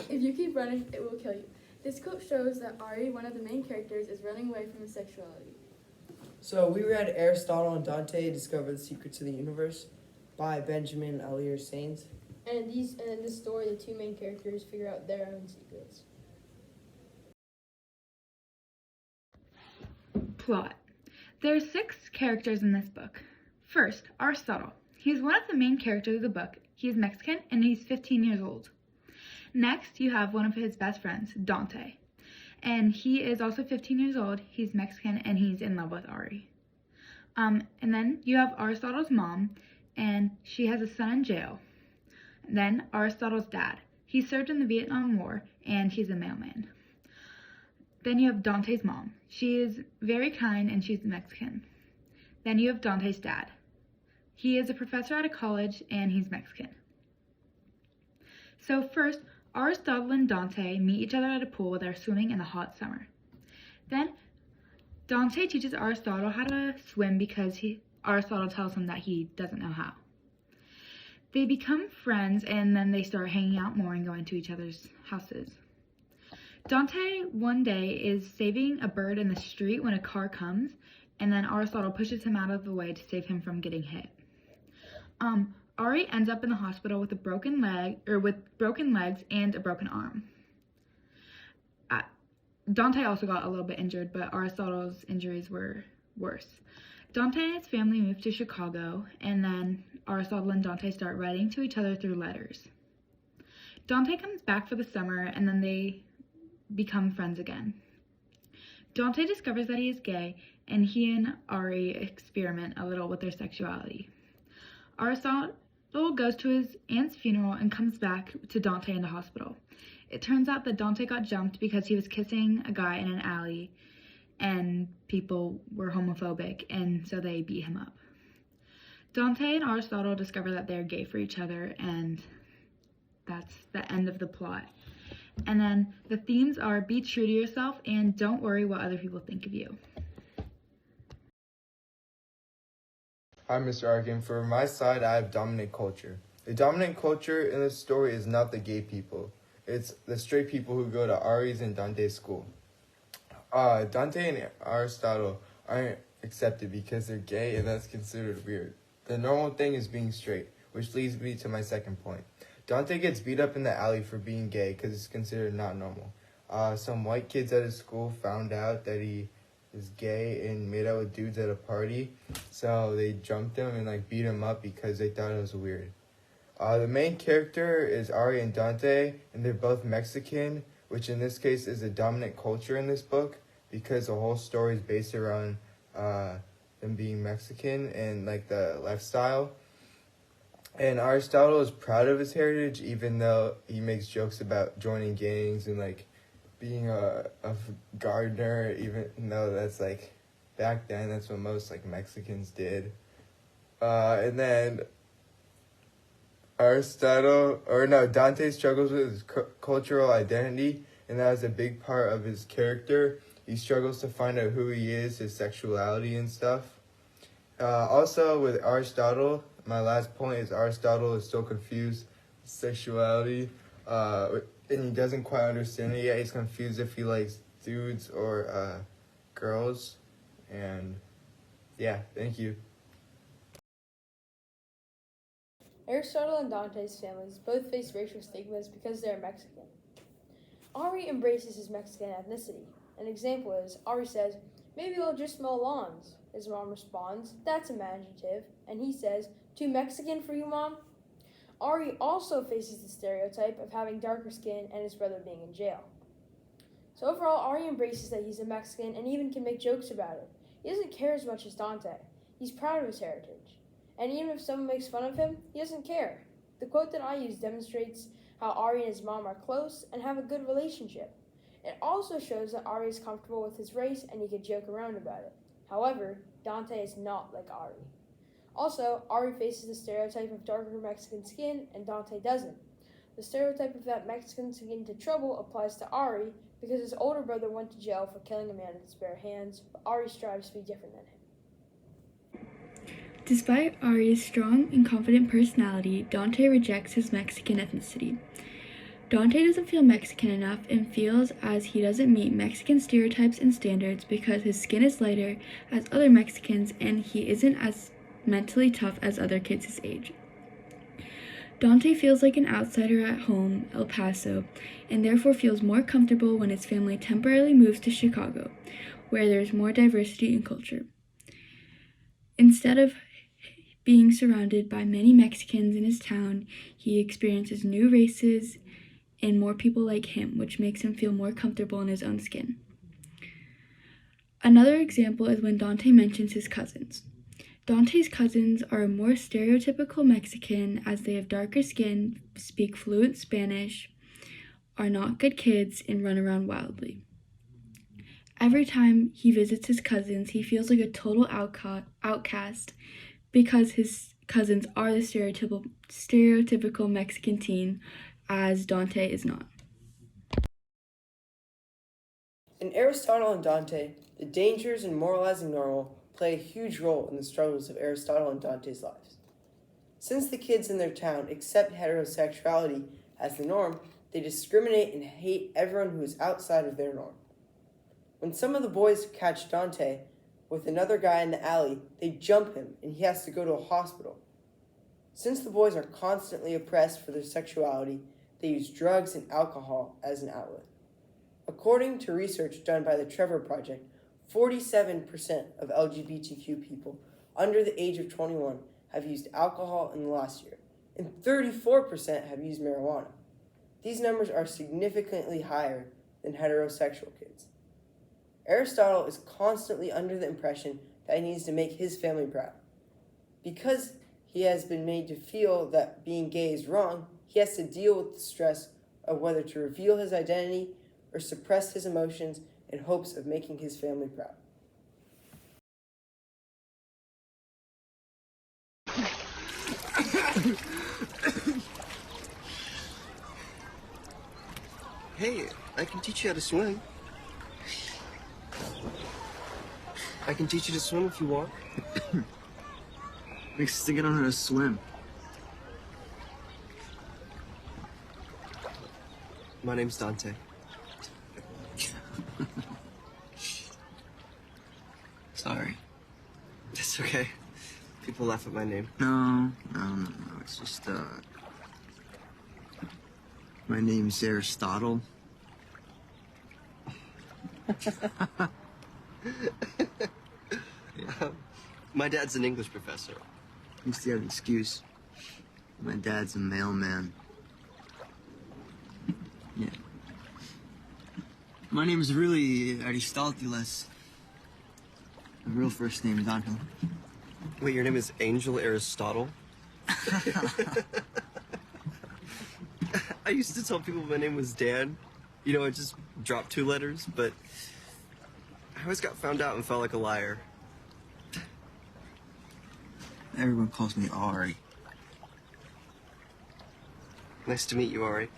If you keep running, it will kill you. This quote shows that Ari, one of the main characters, is running away from his sexuality. So we read Aristotle and Dante Discover the Secrets of the Universe by Benjamin Elier Sainz. And in this story, the two main characters figure out their own secrets. Plot. There are 6 characters in this book. First, Aristotle. He is one of the main characters of the book. He is Mexican and he's 15 years old. Next, you have one of his best friends, Dante. And he is also 15 years old. He's Mexican and he's in love with Ari. And then you have Aristotle's mom, and she has a son in jail. Then Aristotle's dad. He served in the Vietnam War and he's a mailman. Then you have Dante's mom. She is very kind and she's Mexican. Then you have Dante's dad. He is a professor at a college and he's Mexican. So first, Aristotle and Dante meet each other at a pool where they're swimming in the hot summer. Then Dante teaches Aristotle how to swim because Aristotle tells him that he doesn't know how. They become friends and then they start hanging out more and going to each other's houses. Dante one day is saving a bird in the street when a car comes, and then Aristotle pushes him out of the way to save him from getting hit. Ari ends up in the hospital with a broken leg, or with broken legs and a broken arm. Dante also got a little bit injured, but Aristotle's injuries were worse. Dante and his family move to Chicago, and then Aristotle and Dante start writing to each other through letters. Dante comes back for the summer, and then they become friends again. Dante discovers that he is gay, and he and Ari experiment a little with their sexuality. Aristotle goes to his aunt's funeral and comes back to Dante in the hospital. It turns out that Dante got jumped because he was kissing a guy in an alley, and people were homophobic, and so they beat him up. Dante and Aristotle discover that they're gay for each other, and that's the end of the plot. And then the themes are be true to yourself and don't worry what other people think of you. Hi, Mr. Arkin. For my side, I have dominant culture. The dominant culture in this story is not the gay people. It's the straight people who go to Ari's and Dante's school. Dante and Aristotle aren't accepted because they're gay, and that's considered weird. The normal thing is being straight, which leads me to my second point. Dante gets beat up in the alley for being gay because it's considered not normal. Some white kids at his school found out that he is gay and made out with dudes at a party, so they jumped him and beat him up because they thought it was weird. The main character is Ari and Dante, and they're both Mexican, which in this case is a dominant culture in this book because the whole story is based around them being Mexican and the lifestyle. And Aristotle is proud of his heritage, even though he makes jokes about joining gangs and being a gardener, even though that's back then that's what most Mexicans did. And then Dante struggles with his cultural identity, and that is a big part of his character. He struggles to find out who he is, his sexuality and stuff. Also with Aristotle, my last point is Aristotle is still confused with sexuality, and he doesn't quite understand it yet. He's confused if he likes dudes or girls. And yeah, thank you. Aristotle and Dante's families both face racial stigmas because they are Mexican. Ari embraces his Mexican ethnicity. An example is, Ari says, "Maybe we'll just mow lawns." His mom responds, "That's imaginative." And he says, "Too Mexican for you, Mom?" Ari also faces the stereotype of having darker skin and his brother being in jail. So overall, Ari embraces that he's a Mexican and even can make jokes about it. He doesn't care as much as Dante. He's proud of his heritage. And even if someone makes fun of him, he doesn't care. The quote that I use demonstrates how Ari and his mom are close and have a good relationship. It also shows that Ari is comfortable with his race and he can joke around about it. However, Dante is not like Ari. Also, Ari faces the stereotype of darker Mexican skin and Dante doesn't. The stereotype of that Mexicans get into trouble applies to Ari because his older brother went to jail for killing a man with his bare hands, but Ari strives to be different than him. Despite Ari's strong and confident personality, Dante rejects his Mexican ethnicity. Dante doesn't feel Mexican enough and feels as he doesn't meet Mexican stereotypes and standards because his skin is lighter as other Mexicans and he isn't as mentally tough as other kids his age. Dante feels like an outsider at home, El Paso, and therefore feels more comfortable when his family temporarily moves to Chicago, where there's more diversity in culture. Instead of being surrounded by many Mexicans in his town, he experiences new races and more people like him, which makes him feel more comfortable in his own skin. Another example is when Dante mentions his cousins. Dante's cousins are more stereotypical Mexican as they have darker skin, speak fluent Spanish, are not good kids, and run around wildly. Every time he visits his cousins, he feels like a total outcast because his cousins are the stereotypical Mexican teen, as Dante is not. In Aristotle and Dante, the dangers in moralizing normal play a huge role in the struggles of Aristotle and Dante's lives. Since the kids in their town accept heterosexuality as the norm, they discriminate and hate everyone who is outside of their norm. When some of the boys catch Dante with another guy in the alley, they jump him and he has to go to a hospital. Since the boys are constantly oppressed for their sexuality, they use drugs and alcohol as an outlet. According to research done by the Trevor Project, 47% of LGBTQ people under the age of 21 have used alcohol in the last year, and 34% have used marijuana. These numbers are significantly higher than heterosexual kids. Aristotle is constantly under the impression that he needs to make his family proud. Because he has been made to feel that being gay is wrong, he has to deal with the stress of whether to reveal his identity or suppress his emotions in hopes of making his family proud. Hey, I can teach you how to swim. I can teach you to swim if you want. Makes us think I don't know how to swim. My name's Dante. Sorry. It's okay. People laugh at my name. No. It's just, my name's Aristotle. My dad's an English professor. I used to have an excuse. My dad's a mailman. Yeah. My name is really Aristoteles. My real first name is Angel. Wait, your name is Angel Aristotle? I used to tell people my name was Dan. You know, I just dropped 2 letters, but I always got found out and felt like a liar. Everyone calls me Ari. Nice to meet you, Ari.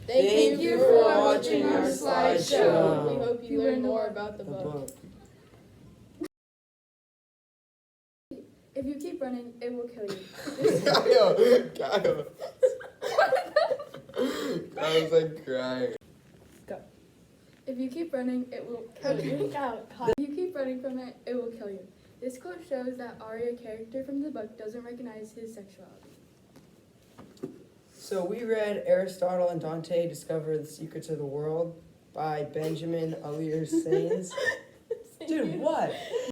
Thank you for watching our slideshow. We hope you learn more about the book. If you keep running, it will kill you. Kyle. I was like crying. If you keep running, it will kill you. If you keep running from it, it will kill you. This quote shows that Ari, a character from the book, doesn't recognize his sexuality. So we read Aristotle and Dante Discover the Secrets of the World by Benjamin Alier Sains. Dude, what?